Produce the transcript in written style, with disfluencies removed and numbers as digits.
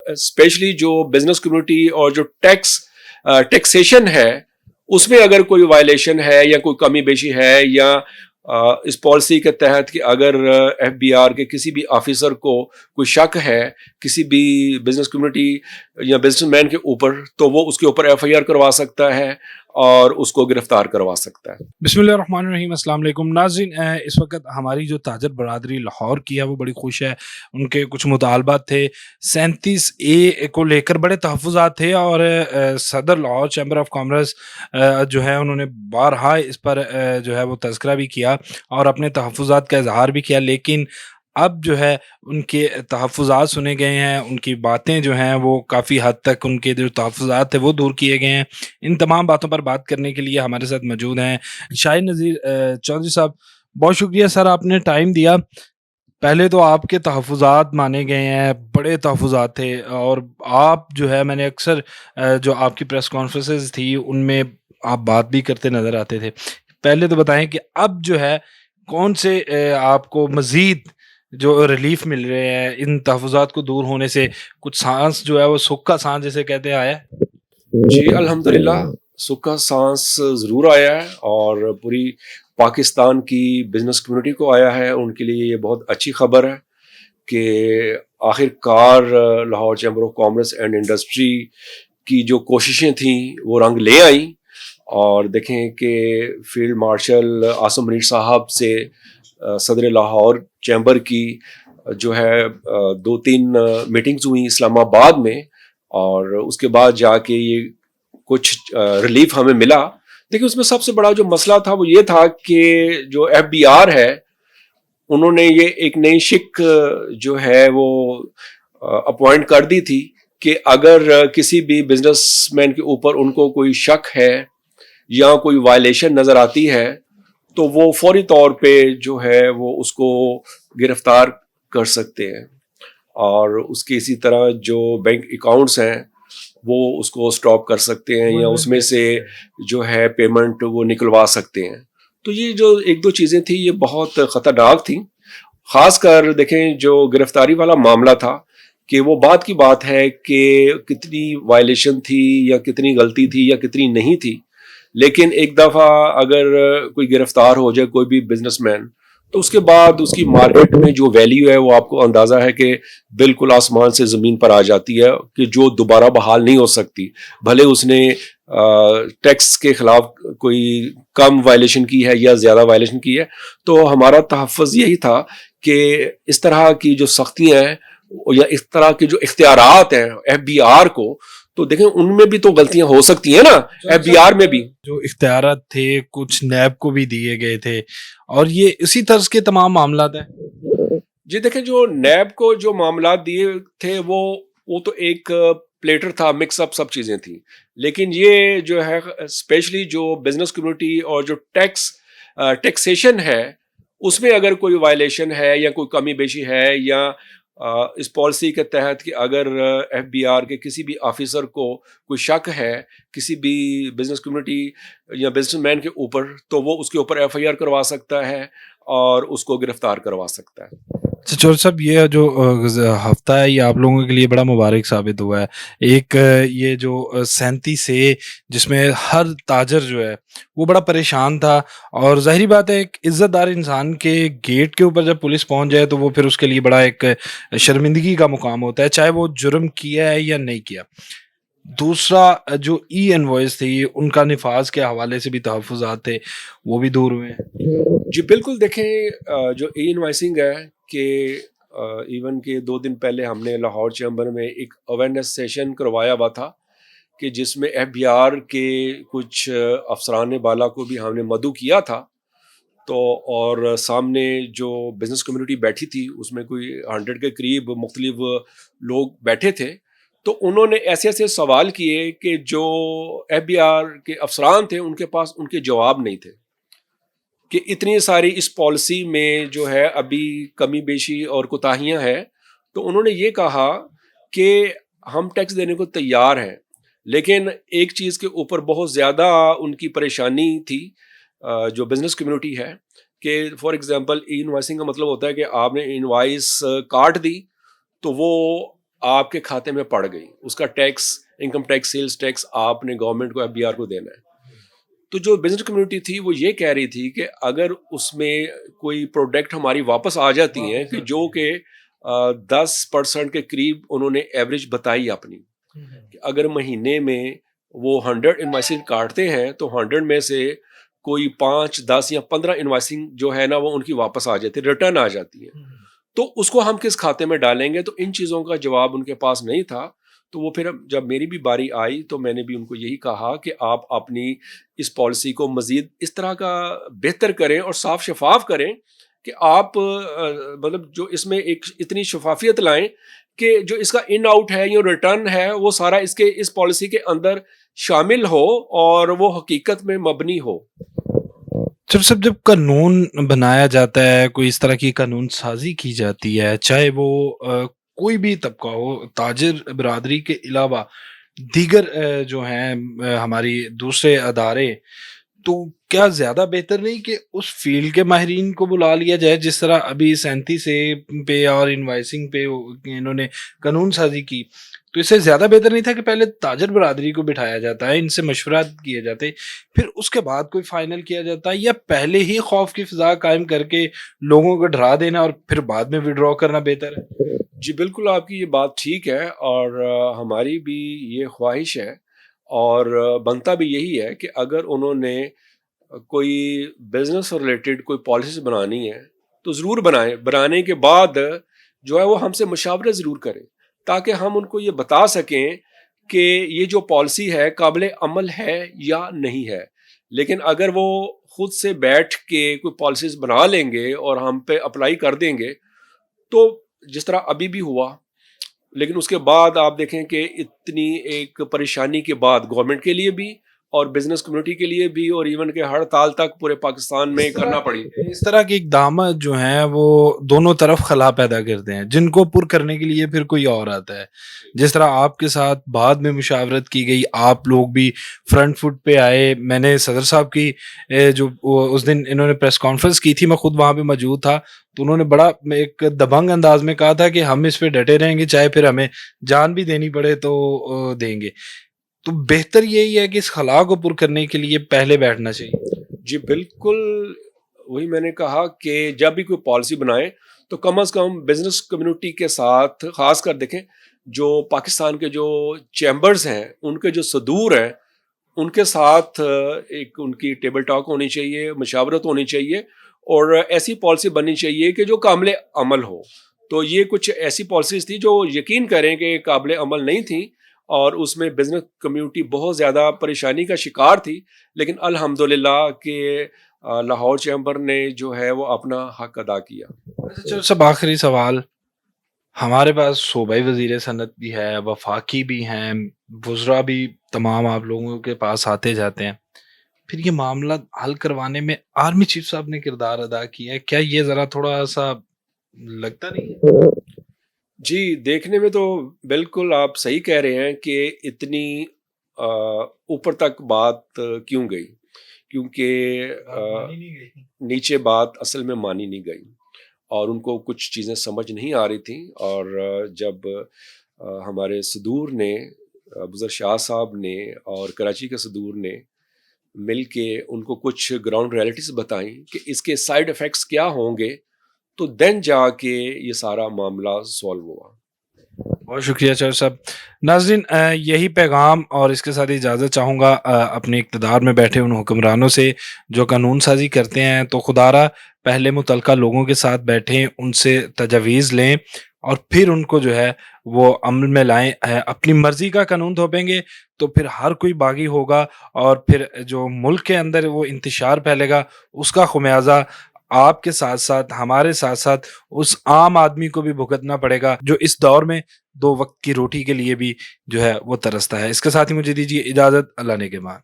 Especially جو business community اور جو ٹیکسیشن ہے اس میں اگر کوئی وائلیشن ہے یا کوئی کمی بیشی ہے یا اس پالیسی کے تحت کہ اگر ایف بی آر کے کسی بھی آفیسر کو کوئی شک ہے کسی بھی بزنس کمیونٹی یا بزنس مین کے اوپر تو وہ اس کے اوپر ایف آئی آر کروا سکتا ہے اور اس کو گرفتار کروا سکتا ہے. بسم اللہ الرحمن الرحیم. السلام علیکم ناظرین. اس وقت ہماری جو تاجر برادری لاہور کی ہے وہ بڑی خوش ہے. ان کے کچھ مطالبات تھے 37A کو لے کر, بڑے تحفظات تھے, اور صدر لاہور چیمبر آف کامرس جو ہے انہوں نے بارہا اس پر جو ہے وہ تذکرہ بھی کیا اور اپنے تحفظات کا اظہار بھی کیا, لیکن اب جو ہے ان کے تحفظات سنے گئے ہیں, ان کی باتیں جو ہیں وہ کافی حد تک ان کے جو تحفظات تھے وہ دور کیے گئے ہیں. ان تمام باتوں پر بات کرنے کے لیے ہمارے ساتھ موجود ہیں شاہد نذیر چودھری صاحب. بہت شکریہ سر, آپ نے ٹائم دیا. پہلے تو آپ کے تحفظات مانے گئے ہیں, بڑے تحفظات تھے, اور آپ جو ہے میں نے اکثر جو آپ کی پریس کانفرنسز تھی ان میں آپ بات بھی کرتے نظر آتے تھے. پہلے تو بتائیں کہ اب جو ہے کون سے آپ کو مزید جو ریلیف مل رہے ہیں ان تحفظات کو دور ہونے سے, کچھ سانس جو ہے وہ سکھ کا سانس جیسے کہتے ہیں آیا ہے؟ جی الحمدللہ سکھ کا سانس ضرور آیا ہے اور پوری پاکستان کی بزنس کمیونٹی کو آیا ہے. ان کے لیے یہ بہت اچھی خبر ہے کہ آخر کار Lahore chamber of commerce and industry کی جو کوششیں تھیں وہ رنگ لے آئیں. اور دیکھیں کہ فیلڈ مارشل عاصم منیر صاحب سے صدر لاہور چیمبر کی جو ہے 2-3 میٹنگز ہوئیں اسلام آباد میں, اور اس کے بعد جا کے یہ کچھ ریلیف ہمیں ملا. دیکھیں اس میں سب سے بڑا جو مسئلہ تھا وہ یہ تھا کہ جو ایف بی آر ہے انہوں نے یہ ایک نئی شک جو ہے وہ اپوائنٹ کر دی تھی کہ اگر کسی بھی بزنس مین کے اوپر ان کو کوئی شک ہے یا کوئی وائلیشن نظر آتی ہے تو وہ فوری طور پہ جو ہے وہ اس کو گرفتار کر سکتے ہیں, اور اس کے اسی طرح جو بینک اکاؤنٹس ہیں وہ اس کو سٹاپ کر سکتے ہیں یا اس میں سے جو ہے پیمنٹ وہ نکلوا سکتے ہیں. تو یہ جو 1-2 چیزیں تھیں یہ بہت خطرناک تھیں. خاص کر دیکھیں جو گرفتاری والا معاملہ تھا کہ وہ بات کی بات ہے کہ کتنی وائلیشن تھی یا کتنی غلطی تھی یا کتنی نہیں تھی, لیکن ایک دفعہ اگر کوئی گرفتار ہو جائے کوئی بھی بزنس مین تو اس کے بعد اس کی مارکیٹ میں جو ویلیو ہے وہ آپ کو اندازہ ہے کہ بالکل آسمان سے زمین پر آ جاتی ہے کہ جو دوبارہ بحال نہیں ہو سکتی. بھلے اس نے ٹیکس کے خلاف کوئی کم وائلیشن کی ہے یا زیادہ وائلیشن کی ہے. تو ہمارا تحفظ یہی تھا کہ اس طرح کی جو سختیاں ہیں یا اس طرح کے جو اختیارات ہیں ایف بی آر کو, تو دیکھیں ان میں بھی تو غلطیاں ہو سکتی ہیں نا, ایف بی آر میں بھی جو اختیارات تھے کچھ نیب کو بھی دیے گئے تھے, اور یہ اسی طرز کے تمام معاملات ہیں. جی دیکھیں جو نیب کو جو معاملات دیے تھے وہ تو ایک پلیٹر تھا, مکس اپ سب چیزیں تھیں, لیکن یہ جو ہے اسپیشلی جو بزنس کمیونٹی اور جو ٹیکسیشن ہے اس میں اگر کوئی وائلیشن ہے یا کوئی کمی بیشی ہے یا اس پالیسی کے تحت کہ اگر ایف بی آر کے کسی بھی آفیسر کو کوئی شک ہے کسی بھی بزنس کمیونٹی یا بزنس مین کے اوپر تو وہ اس کے اوپر ایف آئی آر کروا سکتا ہے اور اس کو گرفتار کروا سکتا ہے. چور صاحب یہ جو ہفتہ ہے یہ آپ لوگوں کے لیے بڑا مبارک ثابت ہوا ہے. ایک یہ جو 37A جس میں ہر تاجر جو ہے وہ بڑا پریشان تھا, اور ظاہری بات ہے ایک عزت دار انسان کے گیٹ کے اوپر جب پولیس پہنچ جائے تو وہ پھر اس کے لیے بڑا ایک شرمندگی کا مقام ہوتا ہے, چاہے وہ جرم کیا ہے یا نہیں کیا. دوسرا جو ای انوائس تھی ان کا نفاذ کے حوالے سے بھی تحفظات تھے وہ بھی دور ہوئے ہیں. جی بالکل, دیکھیں جو ای انوائسنگ ہے کہ ایون کہ 2 دن پہلے ہم نے لاہور چیمبر میں ایک اویرنیس سیشن کروایا ہوا تھا کہ جس میں ایف بی آر کے کچھ افسران بالا کو بھی ہم نے مدعو کیا تھا. تو اور سامنے جو بزنس کمیونٹی بیٹھی تھی اس میں کوئی 100 کے قریب مختلف لوگ بیٹھے تھے, تو انہوں نے ایسے سوال کیے کہ جو ایف بی آر کے افسران تھے ان کے پاس ان کے جواب نہیں تھے کہ اتنی ساری اس پالیسی میں جو ہے ابھی کمی بیشی اور کوتاہیاں ہیں. تو انہوں نے یہ کہا کہ ہم ٹیکس دینے کو تیار ہیں, لیکن ایک چیز کے اوپر بہت زیادہ ان کی پریشانی تھی جو بزنس کمیونٹی ہے کہ فار ایگزامپل ای انوائسنگ کا مطلب ہوتا ہے کہ آپ نے انوائس کاٹ دی تو وہ آپ کے کھاتے میں پڑ گئی, اس کا tax, income tax, sales tax آپ نے گورنمنٹ کو, FBR کو دینا ہے. تو جو بزنس کمیونٹی تھی وہ یہ کہہ رہی تھی کہ اگر اس میں کوئی پروڈکٹ ہماری واپس آ جاتی ہیں کہ جو کہ 10% کے قریب انہوں نے ایوریج بتائی اپنی, کہ اگر مہینے میں وہ 100 انوائسنگ کاٹتے ہیں تو 100 میں سے کوئی 5, 10 یا 15 انوائسنگ جو ہے نا وہ ان کی واپس آ جاتی ہے, ریٹرن آ جاتی ہے. تو اس کو ہم کس کھاتے میں ڈالیں گے؟ تو ان چیزوں کا جواب ان کے پاس نہیں تھا. تو وہ پھر جب میری بھی باری آئی تو میں نے بھی ان کو یہی کہا کہ آپ اپنی اس پالیسی کو مزید اس طرح کا بہتر کریں اور صاف شفاف کریں کہ آپ مطلب جو اس میں ایک اتنی شفافیت لائیں کہ جو اس کا ان آؤٹ ہے یا ریٹرن ہے وہ سارا اس پالیسی کے اندر شامل ہو اور وہ حقیقت میں مبنی ہو. جب قانون بنایا جاتا ہے, کوئی اس طرح کی قانون سازی کی جاتی ہے, چاہے وہ کوئی بھی طبقہ ہو, تاجر برادری کے علاوہ دیگر جو ہیں ہماری دوسرے ادارے, تو کیا زیادہ بہتر نہیں کہ اس فیلڈ کے ماہرین کو بلا لیا جائے, جس طرح ابھی 37A پہ اور انوائسنگ پہ انہوں نے قانون سازی کی؟ تو اس سے زیادہ بہتر نہیں تھا کہ پہلے تاجر برادری کو بٹھایا جاتا ہے, ان سے مشورات کیے جاتے, پھر اس کے بعد کوئی فائنل کیا جاتا ہے, یا پہلے ہی خوف کی فضا قائم کر کے لوگوں کو ڈرا دینا اور پھر بعد میں وڈرا کرنا بہتر ہے؟ جی بالکل, آپ کی یہ بات ٹھیک ہے اور ہماری بھی یہ خواہش ہے اور بنتا بھی یہی ہے کہ اگر انہوں نے کوئی بزنس ریلیٹڈ کوئی پالیسیز بنانی ہے تو ضرور بنائیں, بنانے کے بعد جو ہے وہ ہم سے مشاورت ضرور کریں تاکہ ہم ان کو یہ بتا سکیں کہ یہ جو پالیسی ہے قابل عمل ہے یا نہیں ہے. لیکن اگر وہ خود سے بیٹھ کے کوئی پالیسیز بنا لیں گے اور ہم پہ اپلائی کر دیں گے تو جس طرح ابھی بھی ہوا, لیکن اس کے بعد آپ دیکھیں کہ اتنی ایک پریشانی کے بعد گورنمنٹ کے لیے بھی اور بزنس کمیونٹی کے لیے بھی اور ایون کہ ہڑتال تک پورے پاکستان میں کرنا پڑی. اس طرح کے اقدامات جو ہیں وہ دونوں طرف خلا پیدا کرتے ہیں, جن کو پر کرنے کے لیے پھر کوئی اور آتا ہے. جس طرح آپ کے ساتھ بعد میں مشاورت کی گئی, آپ لوگ بھی فرنٹ فٹ پہ آئے, میں نے صدر صاحب کی جو اس دن انہوں نے پریس کانفرنس کی تھی, میں خود وہاں پہ موجود تھا, تو انہوں نے بڑا ایک دبنگ انداز میں کہا تھا کہ ہم اس پہ ڈٹے رہیں گے, چاہے پھر ہمیں جان بھی دینی پڑے تو دیں گے. تو بہتر یہی ہے کہ اس خلا کو پر کرنے کے لیے پہلے بیٹھنا چاہیے. جی بالکل, وہی میں نے کہا کہ جب بھی کوئی پالیسی بنائے تو کم از کم بزنس کمیونٹی کے ساتھ, خاص کر دیکھیں جو پاکستان کے جو چیمبرز ہیں ان کے جو صدور ہیں ان کے ساتھ ایک ان کی ٹیبل ٹاک ہونی چاہیے, مشاورت ہونی چاہیے اور ایسی پالیسی بننی چاہیے کہ جو قابل عمل ہو. تو یہ کچھ ایسی پالیسیز تھی جو یقین کریں کہ قابل عمل نہیں تھیں اور اس میں بزنس کمیونٹی بہت زیادہ پریشانی کا شکار تھی, لیکن الحمدللہ کہ لاہور چیمبر نے جو ہے وہ اپنا حق ادا کیا. چلو سب آخری سوال, ہمارے پاس صوبائی وزیر صنعت بھی ہے, وفاقی بھی ہیں, وزراء بھی تمام آپ لوگوں کے پاس آتے جاتے ہیں, پھر یہ معاملہ حل کروانے میں آرمی چیف صاحب نے کردار ادا کیا ہے, کیا یہ ذرا تھوڑا سا لگتا نہیں ہے؟ جی دیکھنے میں تو بالکل آپ صحیح کہہ رہے ہیں کہ اتنی اوپر تک بات کیوں گئی, کیونکہ نیچے بات اصل میں مانی نہیں گئی اور ان کو کچھ چیزیں سمجھ نہیں آ رہی تھیں. اور جب ہمارے صدور نے, افضل شاہ صاحب نے اور کراچی کے صدور نے مل کے ان کو کچھ گراؤنڈ ریئلٹیز بتائیں کہ اس کے سائیڈ ایفیکٹس کیا ہوں گے, تو دین جا کے یہ سارا معاملہ سولو ہوا. بہت شکریہ چار صاحب. ناظرین, یہی پیغام اور اس کے ساتھ اجازت چاہوں گا اپنے اقتدار میں بیٹھے ان حکمرانوں سے جو قانون سازی کرتے ہیں, تو خدا را پہلے متعلقہ لوگوں کے ساتھ بیٹھیں, ان سے تجاویز لیں اور پھر ان کو جو ہے وہ عمل میں لائیں. اپنی مرضی کا قانون تھوپیں گے تو پھر ہر کوئی باغی ہوگا اور پھر جو ملک کے اندر وہ انتشار پھیلے گا, اس کا خمیازہ آپ کے ساتھ ساتھ ہمارے ساتھ ساتھ اس عام آدمی کو بھی بھگتنا پڑے گا جو اس دور میں 2 وقت کی روٹی کے لیے بھی جو ہے وہ ترستا ہے. اس کے ساتھ ہی مجھے دیجیے اجازت, اللہ نے کے مان.